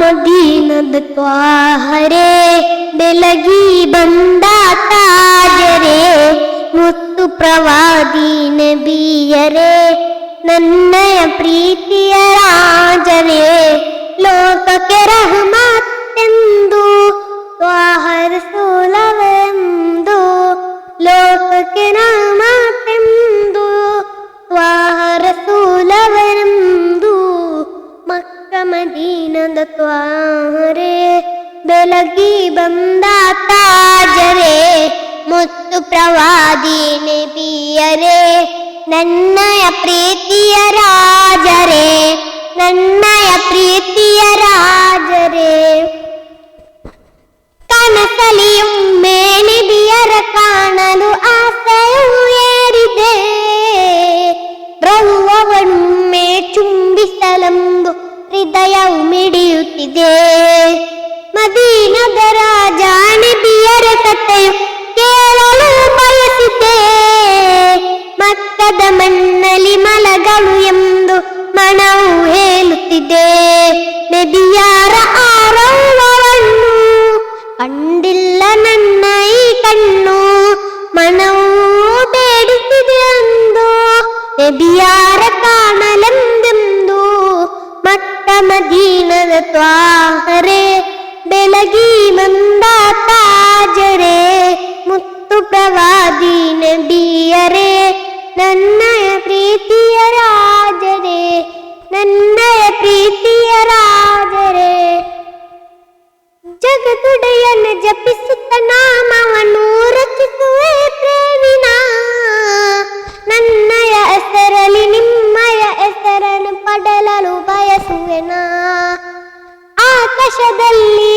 ಮದೀನದ ತ್ವಾಹರೇ ಬೆಳಗಿ ಬಂದ ತಾಜರೇ ಮುತ್ತು ಪ್ರವಾದಿ ನಬಿಯರೇ ನನ್ನಯ ಪ್ರೀತಿಯ ರಾಜರೇ ಲೋಕಕ್ಕೆ ರಹಮತ್ತೆಂದು ತ್ವಾಹ ರಸೂಲವೆಂದು ಲೋಕಕ್ಕೆ ರಹಮತ್ತೆಂದು ತ್ವಾಹ ರಸೂಲವೆಂದು ಮಕ್ಕ ಮದೀನದ ತ್ವಾಹರೇ ಬೆಳಗಿ ಬಂದ ತಾಜರೇ ಮುತ್ತು ಪ್ರವಾದಿ ನಬಿಯರೇ ನನ್ನಯ ಪ್ರೀತಿಯ ರಾಜರೇ ನನ್ನಯ ಪ್ರೀತಿಯ ರಾಜರೇ ಕನಸಲಿಯೊಮ್ಮೆ ನಬಿಯರ ಕಾಣಲು ಆಸೆಯು ಏರಿದೆ ರವ್ವವನ್ನೊಮ್ಮೆ ಚುಂಬಿಸಲೆಂದು ಹೃದಯವು ಮಿಡಿಯುತ್ತಿದೆ ಮದೀನದ ರಾಜ ನಬಿಯರ ಕಥೆಯು ಕೇಳಲು ಬಯಸಿದೆ ಮಕ್ಕದ ಮಣ್ಣಲ್ಲಿ ಮಲಗಳು ಎಂದು ಮನವು ಹೇಳುತ್ತಿದೆ ನಬಿಯರ ಆರವವನ್ನು ಕಂಡಿಲ್ಲ ನನ್ನ ಈ ಕಣ್ಣು ಮನವು ಬೇಡುತ್ತಿದೆ ಅಂದು ನಬಿಯರ ಕಾಣಲೆಂದೆಂದು ಮಕ್ಕ ಮದೀನದ ತ್ವಾಹರೇ ಬೆಳಗಿ ಬಂದ ತಾಜರೇ ಮುತ್ತು ಪ್ರವಾದಿ ನಬಿಯರೇ ನನ್ನಯ ಪ್ರೀತಿಯ ರಾಜರೇ ನನ್ನಯ ಪ್ರೀತಿಯ ರಾಜರೇ ಜಗದುಡೆಯನ್ನು ಜಪಿಸುತ್ತ ನಾಮವನ್ನು ರಚಿಸುವೆ ಪ್ರೇಮಿನ ನನ್ನಯ ಹೆಸರಲ್ಲಿ ನಿಮ್ಮಯ ಹೆಸರನ್ನು ಪಡೆಯಲು ಬಯಸುವೆನಾ ಆಕಾಶದಲ್ಲಿ